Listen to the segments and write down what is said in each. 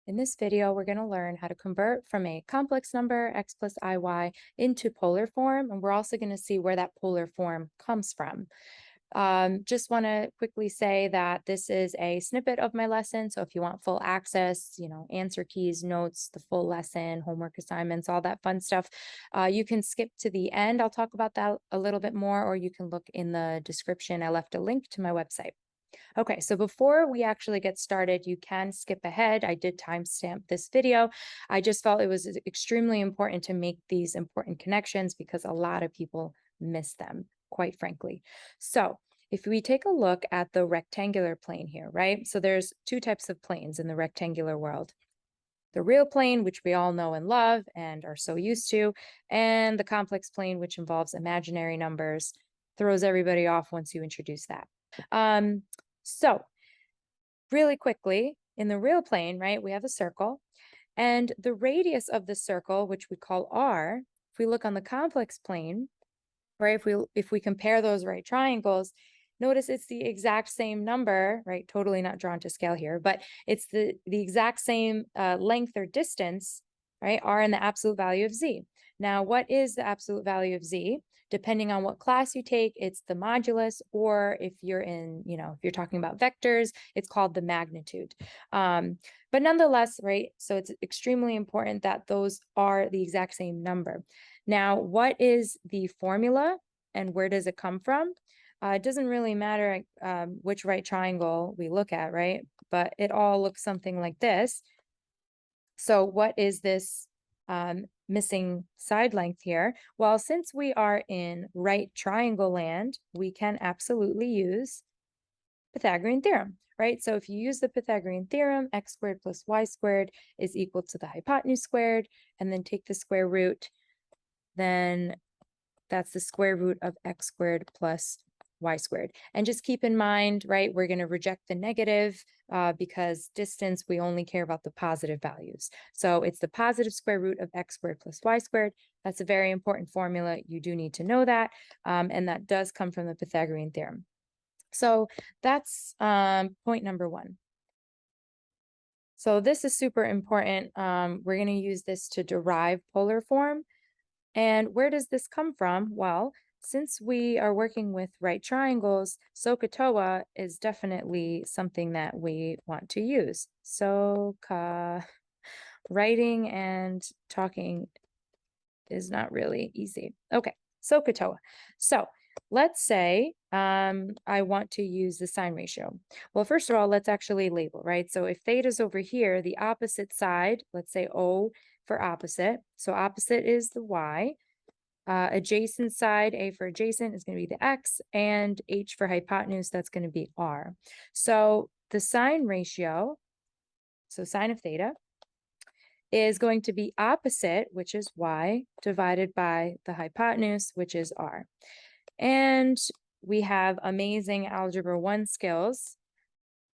In this video, we're going to learn how to convert from a complex number, x plus iy, into polar form, and we're also going to see where that polar form comes from. Just want to quickly say that this is a snippet of my lesson, so if you want full access, answer keys, notes, the full lesson, homework assignments, all that fun stuff, you can skip to the end. I'll talk about that a little bit more, or you can look in the description. I left a link to my website. Okay, so before we actually get started, you can skip ahead. I did timestamp this video. I just felt it was extremely important to make these important connections because a lot of people miss them, quite frankly. So if we take a look at the rectangular plane here, right? So there's two types of planes in the rectangular world. The real plane, which we all know and love and are so used to, and the complex plane, which involves imaginary numbers, throws everybody off once you introduce that. So really quickly, in the real plane, right, we have a circle, and the radius of the circle, which we call r, if we look on the complex plane, right, if we compare those right triangles, notice it's the exact same number, right, totally not drawn to scale here, but it's the exact same length or distance, right, r and the absolute value of z. Now, what is the absolute value of z? Depending on what class you take, it's the modulus, or if you're if you're talking about vectors, it's called the magnitude. But nonetheless, right, so it's extremely important that those are the exact same number. Now, what is the formula and where does it come from? It doesn't really matter which right triangle we look at, right? But it all looks something like this. So what is this missing side length here? Well, since we are in right triangle land, we can absolutely use Pythagorean theorem, right? So if you use the Pythagorean theorem, x squared plus y squared is equal to the hypotenuse squared, and then take the square root, then that's the square root of x squared plus y squared. And just keep in mind, right, we're going to reject the negative because distance, we only care about the positive values. So it's the positive square root of x squared plus y squared. That's a very important formula. You do need to know that. And that does come from the Pythagorean theorem. So that's point number one. So this is super important. We're going to use this to derive polar form. And where does this come from? Well, since we are working with right triangles, SOHCAHTOA is definitely something that we want to use. Writing and talking is not really easy. Okay, SOHCAHTOA. So let's say I want to use the sign ratio. Well, first of all, let's actually label, right? So if theta is over here, the opposite side, let's say O for opposite. So opposite is the y. Adjacent side, A for adjacent, is going to be the x, and H for hypotenuse, that's going to be r. So the sign ratio, so sine of theta, is going to be opposite, which is y, divided by the hypotenuse, which is r. And we have amazing algebra 1 skills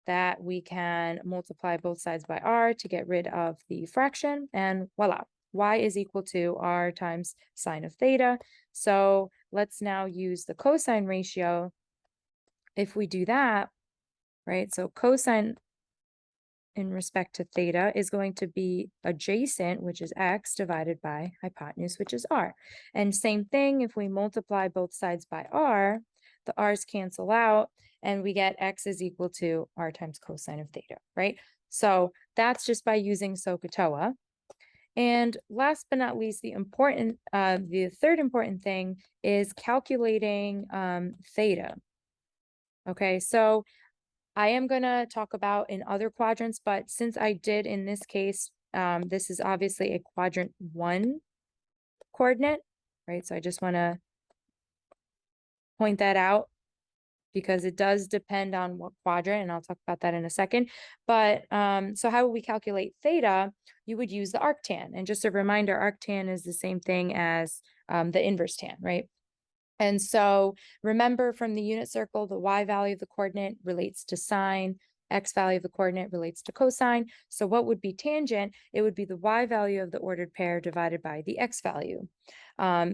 that we can multiply both sides by r to get rid of the fraction, and voila, y is equal to r times sine of theta. So let's now use the cosine ratio. If we do that, right, so cosine in respect to theta is going to be adjacent, which is x, divided by hypotenuse, which is r. And same thing, if we multiply both sides by r, the r's cancel out, and we get x is equal to r times cosine of theta, right? So that's just by using SOHCAHTOA. And last but not least, the third important thing is calculating theta. Okay, so I am going to talk about in other quadrants, but since I did in this case, this is obviously a quadrant 1 coordinate, right? So I just want to point that out because it does depend on what quadrant, and I'll talk about that in a second. But so how would we calculate theta? You would use the arctan. And just a reminder, arctan is the same thing as the inverse tan, right? And so remember from the unit circle, the y value of the coordinate relates to sine, x value of the coordinate relates to cosine. So what would be tangent? It would be the y value of the ordered pair divided by the x value.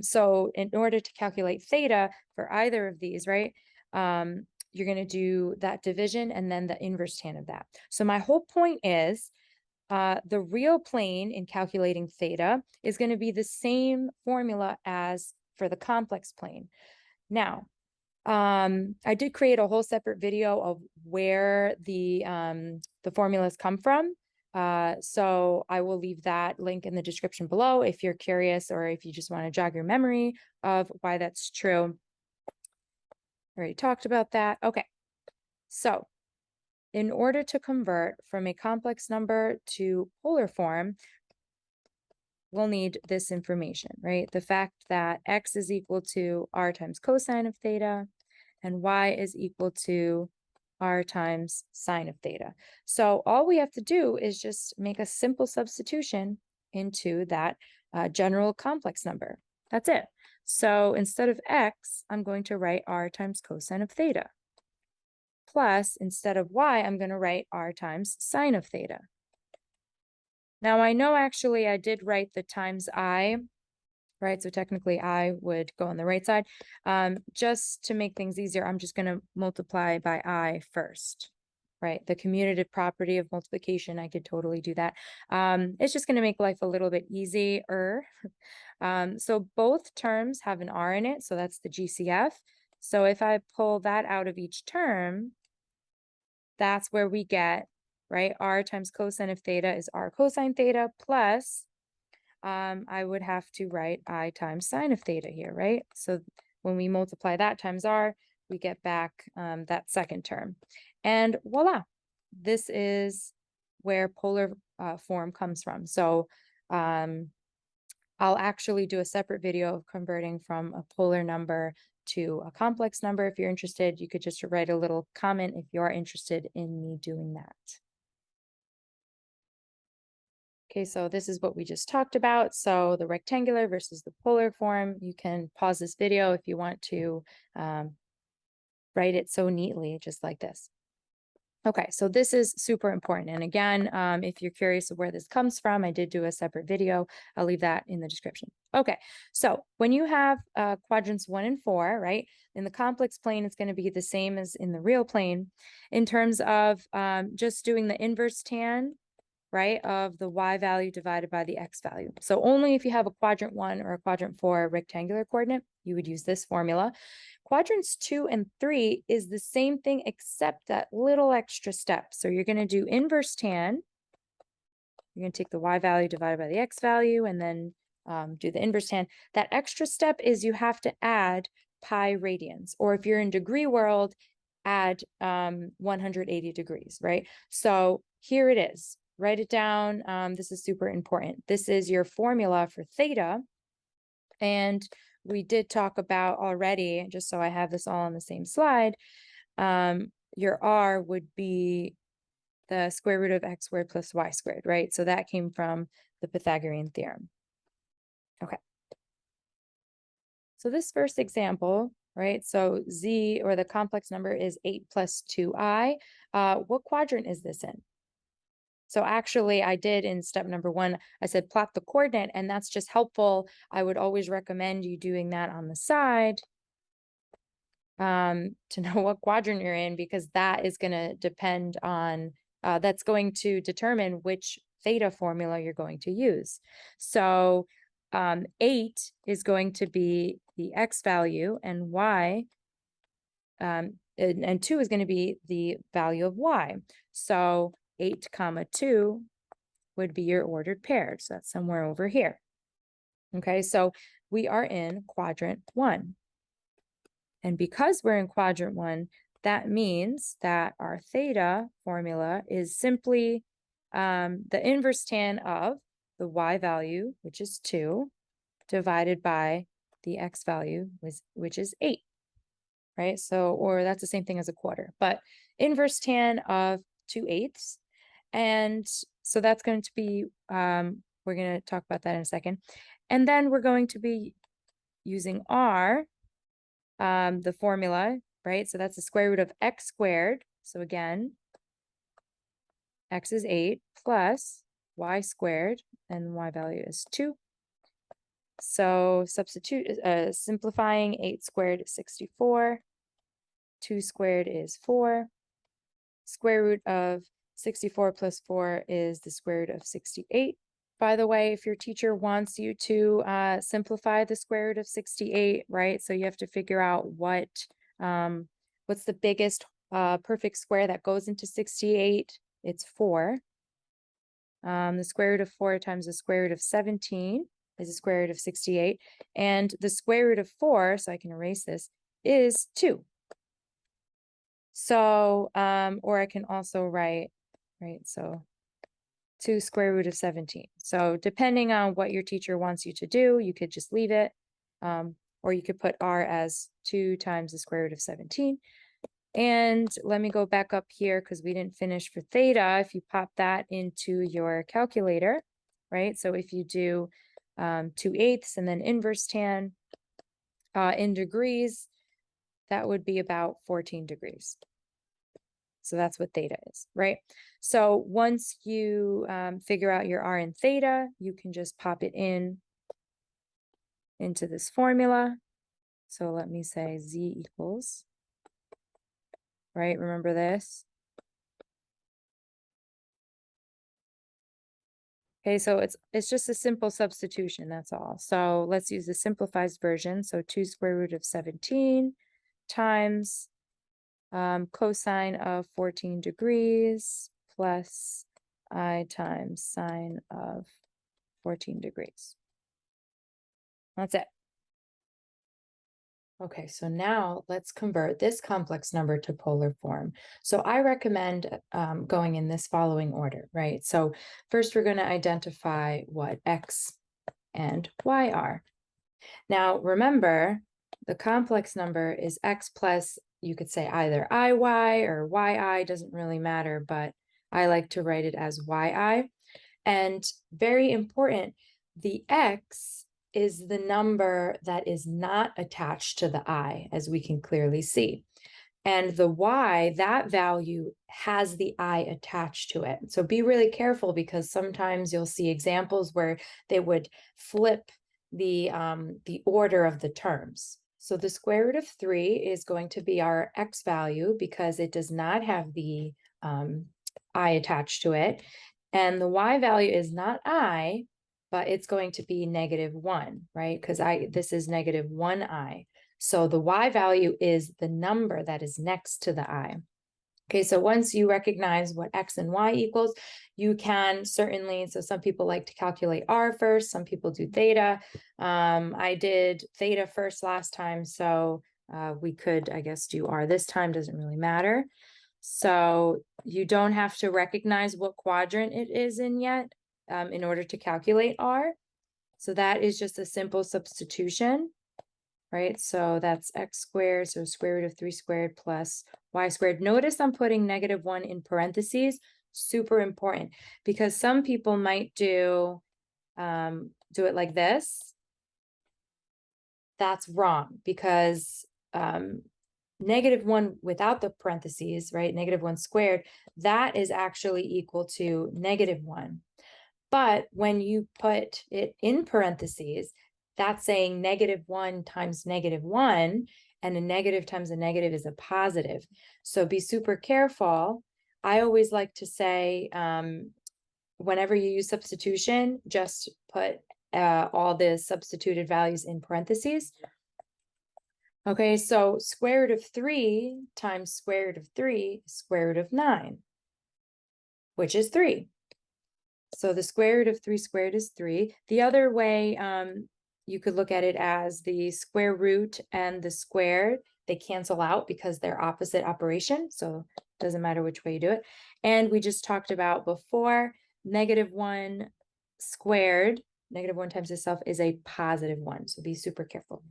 So in order to calculate theta for either of these, right, you're going to do that division and then the inverse tan of that. So my whole point is The real plane in calculating theta is going to be the same formula as for the complex plane. Now, I did create a whole separate video of where the formulas come from. So I will leave that link in the description below if you're curious or if you just want to jog your memory of why that's true. Already talked about that. Okay, so in order to convert from a complex number to polar form, we'll need this information, right? The fact that x is equal to r times cosine of theta and y is equal to r times sine of theta. So all we have to do is just make a simple substitution into that general complex number. That's it. So instead of x, I'm going to write r times cosine of theta. Plus, instead of y, I'm going to write r times sine of theta. Now, I know actually I did write the times I, right? So technically I would go on the right side. Just to make things easier, I'm just going to multiply by I first, right? The commutative property of multiplication, I could totally do that. It's just going to make life a little bit easier. So both terms have an R in it, so that's the GCF. So if I pull that out of each term, that's where we get, right? R times cosine of theta is R cosine theta plus, I would have to write I times sine of theta here, right? So when we multiply that times R, we get back that second term. And voila, this is where polar form comes from. So I'll actually do a separate video of converting from a polar number to a complex number. If you're interested, you could just write a little comment if you are interested in me doing that. Okay, so this is what we just talked about. So the rectangular versus the polar form, you can pause this video if you want to write it so neatly, just like this. Okay, so this is super important. And again, if you're curious of where this comes from, I did do a separate video. I'll leave that in the description. Okay, so when you have quadrants 1 and 4, right, in the complex plane, it's going to be the same as in the real plane in terms of just doing the inverse tan, right, of the y value divided by the x value. So only if you have a quadrant 1 or a quadrant 4 rectangular coordinate, you would use this formula. Quadrants 2 and 3 is the same thing except that little extra step. So you're going to do inverse tan. You're going to take the y value divided by the x value and then do the inverse tan. That extra step is you have to add pi radians, or if you're in degree world, add 180 degrees, right? So here it is. Write it down. This is super important. This is your formula for theta. And we did talk about already, just so I have this all on the same slide, your R would be the square root of x squared plus y squared, right? So that came from the Pythagorean theorem. Okay. So this first example, right? So z, or the complex number, is 8 plus 2i. What quadrant is this in? So actually I did in step number 1, I said plot the coordinate, and that's just helpful. I would always recommend you doing that on the side to know what quadrant you're in, because that is going to depend on, that's going to determine which theta formula you're going to use. So 8 is going to be the x value, and y, and 2 is going to be the value of y. So 8, 2 would be your ordered pair. So that's somewhere over here. Okay, so we are in quadrant 1. And because we're in quadrant 1, that means that our theta formula is simply the inverse tan of the y value, which is 2, divided by the x value, which is 8. Right? So, or that's the same thing as a quarter, but inverse tan of 2/8. And so that's going to be, we're going to talk about that in a second. And then we're going to be using R, the formula, right? So that's the square root of x squared. So again, x is 8 plus y squared, and y value is 2. So substitute, simplifying, 8 squared is 64. 2 squared is 4. Square root of 64 plus 4 is the square root of 68. By the way, if your teacher wants you to simplify the square root of 68, right? So you have to figure out what's the biggest perfect square that goes into 68. It's 4. The square root of 4 times the square root of 17 is the square root of 68. And the square root of 4, so I can erase this, is 2. So, or I can also write, right, so 2 square root of 17. So depending on what your teacher wants you to do, you could just leave it, or you could put r as 2 times the square root of 17. And let me go back up here because we didn't finish for theta. If you pop that into your calculator, right? So if you do 2/8 and then inverse tan in degrees, that would be about 14 degrees. So that's what theta is, right? So once you figure out your r and theta, you can just pop it into this formula. So let me say z equals, right? Remember this? Okay, so it's just a simple substitution, that's all. So let's use the simplified version. So 2 square root of 17 times cosine of 14 degrees plus I times sine of 14 degrees. That's it. Okay, so now let's convert this complex number to polar form. So I recommend going in this following order, right? So first we're going to identify what x and y are. Now remember, the complex number is x plus, you could say either iy or yi, doesn't really matter, but I like to write it as yi. And very important, the x is the number that is not attached to the I, as we can clearly see. And the y, that value has the I attached to it. So be really careful because sometimes you'll see examples where they would flip the order of the terms. So the square root of 3 is going to be our x value because it does not have the I attached to it. And the y value is not I, but it's going to be -1, right? Because this is -1i. So the y value is the number that is next to the I. Okay, so once you recognize what x and y equals, you can certainly, so some people like to calculate r first, some people do theta. I did theta first last time, so we could, I guess, do r this time, doesn't really matter. So you don't have to recognize what quadrant it is in yet in order to calculate r. So that is just a simple substitution, right? So that's x squared, so square root of 3 squared plus y squared. Notice I'm putting -1 in parentheses, super important, because some people might do it like this. That's wrong because -1 without the parentheses, right? -1 squared, that is actually equal to -1. But when you put it in parentheses, that's saying -1 times -1, and a negative times a negative is a positive. So be super careful. I always like to say, whenever you use substitution, just put all the substituted values in parentheses. Okay, so square root of 3 times square root of 3 is square root of 9, which is 3. So the square root of 3 squared is 3. The other way you could look at it as the square root and the squared, they cancel out because they're opposite operation. So it doesn't matter which way you do it. And we just talked about before, -1 squared, -1 times itself is a +1. So be super careful.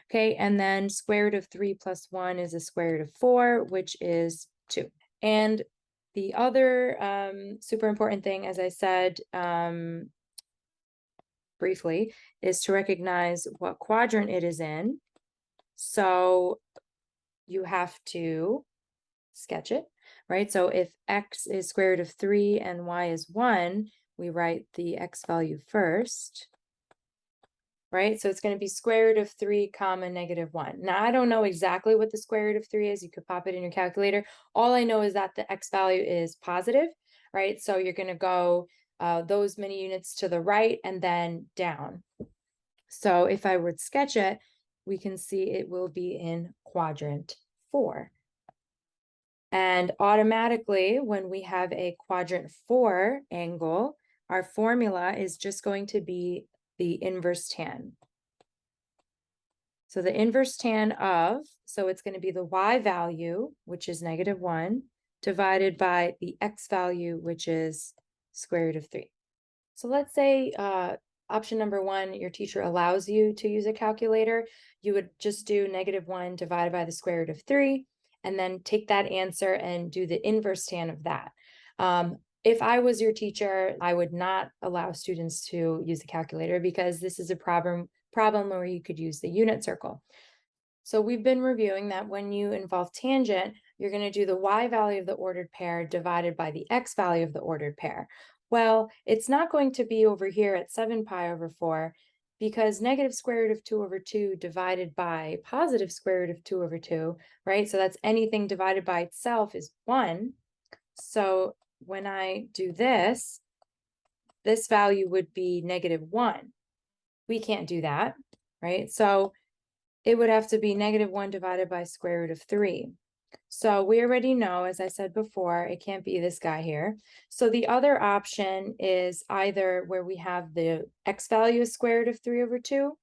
Okay, and then square root of 3 plus 1 is a square root of 4, which is 2. And the other super important thing, as I said briefly, is to recognize what quadrant it is in. So you have to sketch it, right? So if x is square root of 3 and y is 1, we write the x value first, right? So it's going to be square root of 3 comma -1. Now, I don't know exactly what the square root of 3 is. You could pop it in your calculator. All I know is that the x value is positive, right? So you're going to go those many units to the right and then down. So if I would sketch it, we can see it will be in quadrant 4. And automatically, when we have a quadrant 4 angle, our formula is just going to be the inverse tan. So the inverse tan of, so it's going to be the y value, which is -1, divided by the x value, which is square root of 3. So let's say option number 1, your teacher allows you to use a calculator. You would just do -1 divided by the square root of 3, and then take that answer and do the inverse tan of that. If I was your teacher, I would not allow students to use the calculator because this is a problem where you could use the unit circle. So we've been reviewing that when you involve tangent, you're going to do the y value of the ordered pair divided by the x value of the ordered pair. Well, it's not going to be over here at 7 pi over 4 because negative square root of 2 over 2 divided by positive square root of 2 over 2, right? So that's anything divided by itself is 1. So when I do this, this value would be -1. We can't do that, right? So it would have to be -1 divided by square root of 3. So we already know, as I said before, it can't be this guy here. So the other option is either where we have the x value is square root of 3 over 2.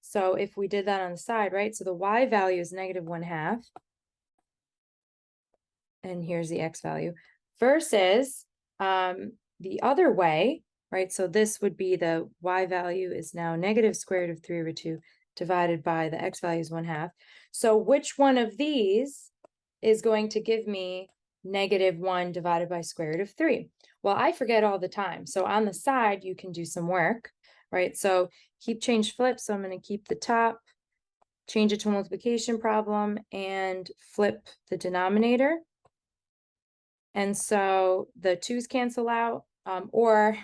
So if we did that on the side, right? So the y value is -1/2. And here's the x value. Versus the other way, right? So this would be the y value is now negative square root of 3 over 2 divided by the x value is 1/2. So which one of these is going to give me -1 divided by square root of 3? Well, I forget all the time. So on the side, you can do some work, right? So keep change flip. So I'm going to keep the top, change it to a multiplication problem, and flip the denominator. And so the 2's cancel out, or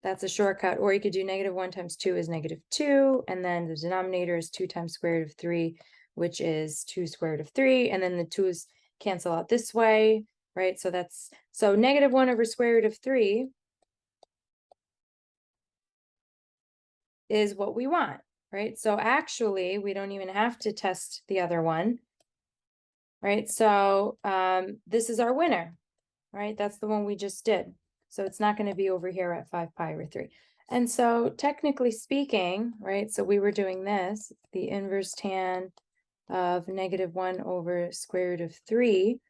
that's a shortcut, or you could do -1 times 2 is -2, and then the denominator is 2 times square root of 3, which is 2 square root of 3, and then the 2's cancel out this way, right? So that's, so -1 over square root of 3 is what we want, right? So actually, we don't even have to test the other one, right? So this is our winner, right? That's the one we just did. So it's not going to be over here at 5 pi over 3. And so technically speaking, right, so we were doing this, the inverse tan of -1 over square root of 3,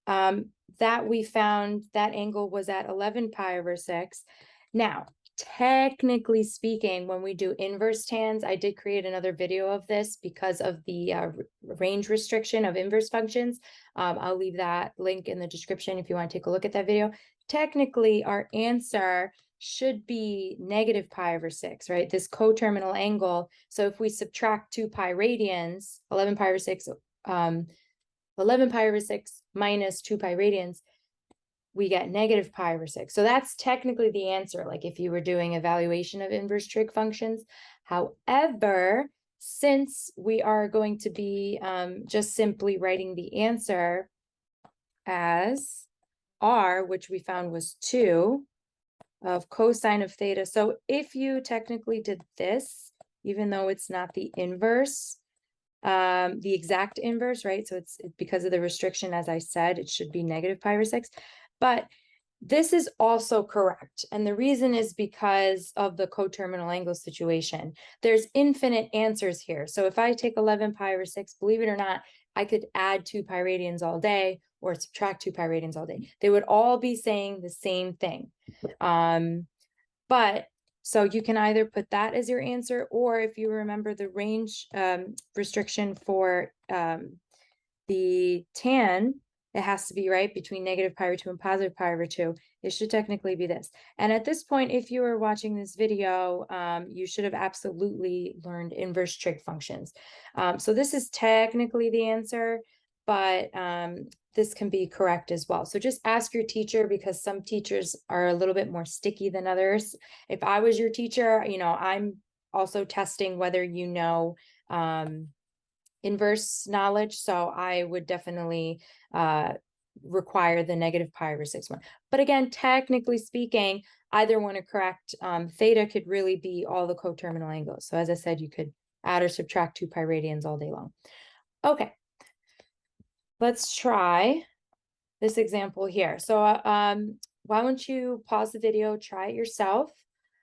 that we found that angle was at 11 pi over 6. Now, technically speaking, when we do inverse tans, I did create another video of this because of the range restriction of inverse functions. I'll leave that link in the description if you want to take a look at that video. Technically, our answer should be negative pi over 6, right? This coterminal angle. So if we subtract 2 pi radians, 11 pi over 6, 11 pi over 6 minus 2 pi radians, we get negative pi over 6. So that's technically the answer, like if you were doing evaluation of inverse trig functions. However, since we are going to be just simply writing the answer as r, which we found was 2 of cosine of theta. So if you technically did this, even though it's not the inverse, the exact inverse, right? So it's because of the restriction, as I said, it should be negative pi over 6. But this is also correct. And the reason is because of the coterminal angle situation. There's infinite answers here. So if I take 11 pi over 6, believe it or not, I could add 2 pi radians all day or subtract 2 pi radians all day. They would all be saying the same thing. But so you can either put that as your answer, or if you remember the range restriction for the tan, it has to be right between negative pi over 2 and positive pi over 2. It should technically be this. And at this point, if you are watching this video, you should have absolutely learned inverse trig functions. So this is technically the answer, but this can be correct as well. So just ask your teacher, because some teachers are a little bit more sticky than others. If I was your teacher, you know, I'm also testing whether you know inverse knowledge. So I would definitely require the negative pi over 6/1. But again, technically speaking, either one are correct. Theta could really be all the coterminal angles. So as I said, you could add or subtract 2 pi radians all day long. Okay, let's try this example here. So why don't you pause the video, try it yourself,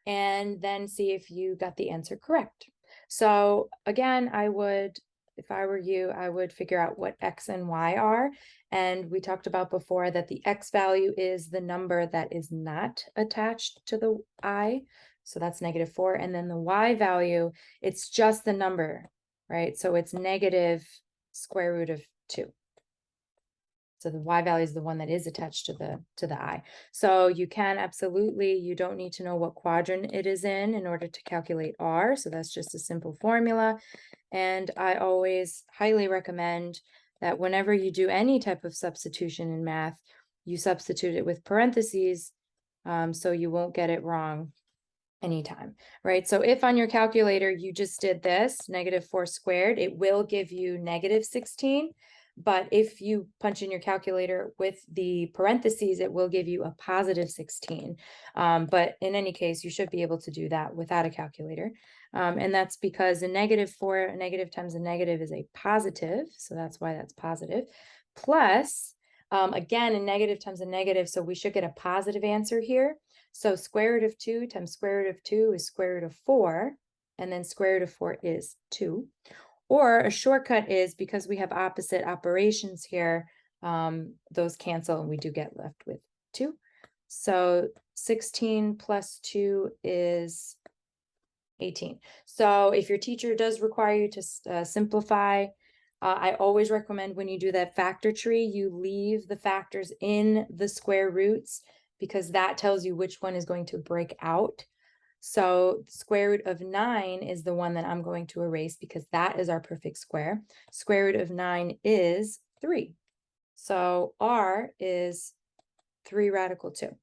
and then see if you got the answer correct. So again, if I were you, I would figure out what x and y are. And we talked about before that the x value is the number that is not attached to the I. So that's -4. And then the y value, it's just the number, right? So it's negative square root of 2. So the y value is the one that is attached to the I. So you can absolutely, you don't need to know what quadrant it is in order to calculate R. So that's just a simple formula. And I always highly recommend that whenever you do any type of substitution in math, you substitute it with parentheses, so you won't get it wrong anytime, right? So if on your calculator you just did this, -4 squared, it will give you -16. But if you punch in your calculator with the parentheses, it will give you a +16. But in any case, you should be able to do that without a calculator. And that's because a -4, a negative times a negative is a positive. So that's why that's positive. Plus, again, a negative times a negative. So we should get a positive answer here. So square root of 2 times square root of 2 is square root of 4. And then square root of 4 is 2. Or a shortcut is, because we have opposite operations here, those cancel and we do get left with 2. So 16 plus 2 is 18. So if your teacher does require you to simplify, I always recommend when you do that factor tree, you leave the factors in the square roots, because that tells you which one is going to break out. So square root of 9 is the one that I'm going to erase, because that is our perfect square. Square root of 9 is 3. So R is 3 radical 2.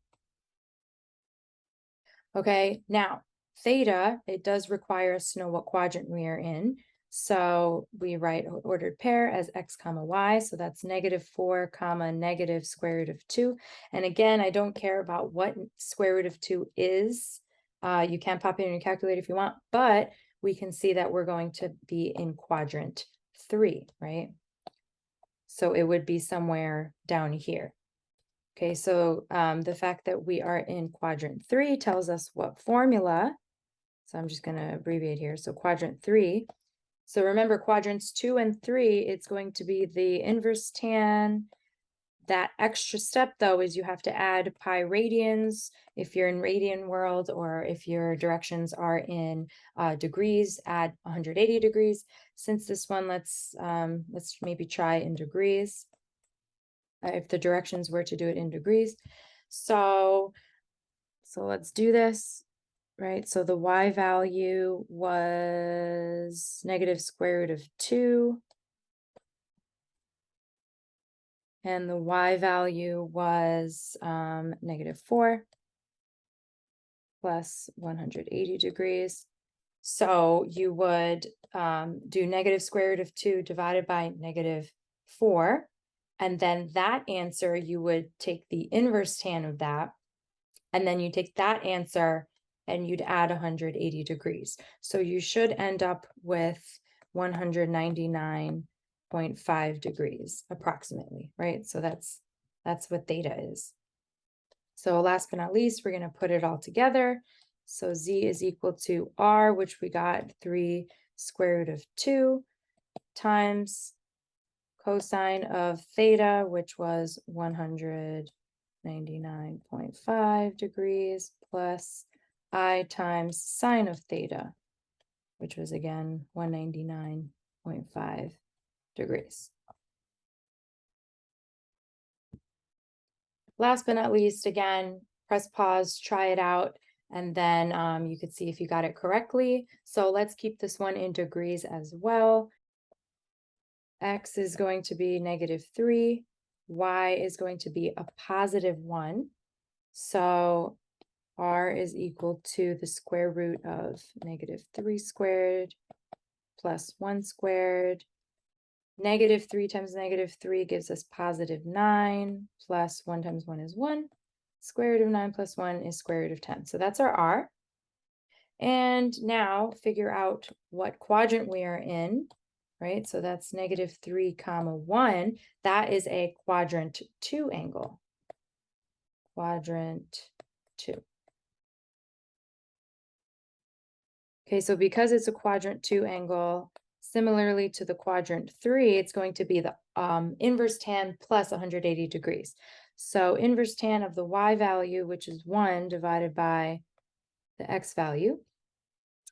Okay, now theta, it does require us to know what quadrant we are in. So we write ordered pair as x comma y. So that's -4 comma negative square root of 2. And again, I don't care about what square root of 2 is. You can pop it in your calculator if you want, but we can see that we're going to be in quadrant 3, right? So it would be somewhere down here. Okay, so the fact that we are in quadrant 3 tells us what formula. So I'm just going to abbreviate here. So quadrant 3. So remember, quadrants 2 and 3, it's going to be the inverse tan. That extra step, though, is you have to add pi radians if you're in radian world, or if your directions are in degrees, add 180 degrees. Since this one, let's maybe try in degrees. If the directions were to do it in degrees. So let's do this, right? So the y value was negative square root of 2. And the y value was -4 plus 180 degrees. So you would do negative square root of 2 divided by -4. And then that answer, you would take the inverse tan of that. And then you take that answer and you'd add 180 degrees. So you should end up with 199.5 degrees approximately, right? So that's what theta is. So last but not least, we're going to put it all together. So z is equal to r, which we got 3 square root of 2 times cosine of theta, which was 199.5 degrees, plus I times sine of theta, which was again 199.5 degrees. Last but not least, again, press pause, try it out, and then you could see if you got it correctly. So let's keep this one in degrees as well. X is going to be -3. Y is going to be a +1. So R is equal to the square root of -3 squared plus 1 squared. -3 times -3 gives us +9, plus 1 times 1 is 1. Square root of 9 plus 1 is square root of 10. So that's our r. And now figure out what quadrant we are in, right? So that's -3, 1. That is a quadrant 2 angle. Quadrant 2. Okay, so because it's a quadrant 2 angle, similarly to the quadrant 3, it's going to be the inverse tan plus 180 degrees. So inverse tan of the y value, which is 1 divided by the x value,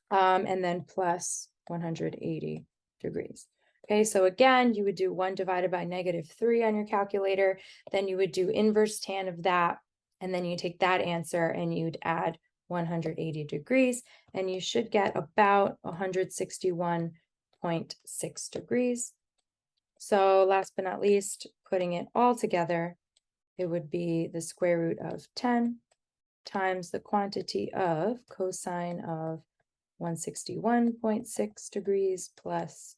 and then plus 180 degrees. Okay, so again, you would do 1 divided by -3 on your calculator, then you would do inverse tan of that, and then you take that answer and you'd add 180 degrees, and you should get about 161.6 degrees. So last but not least, putting it all together, it would be the square root of 10 times the quantity of cosine of 161.6 degrees plus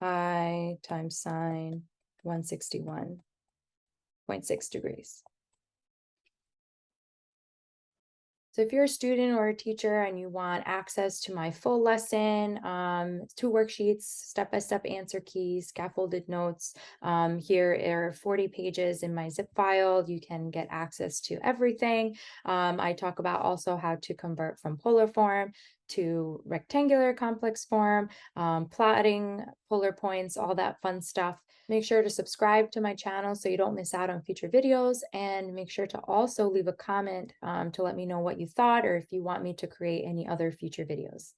I times sine 161.6 degrees. So if you're a student or a teacher and you want access to my full lesson, 2 worksheets, step-by-step answer keys, scaffolded notes, here are 40 pages in my zip file. You can get access to everything. I talk about also how to convert from polar form to rectangular complex form, plotting polar points, all that fun stuff. Make sure to subscribe to my channel so you don't miss out on future videos, and make sure to also leave a comment to let me know what you thought or if you want me to create any other future videos.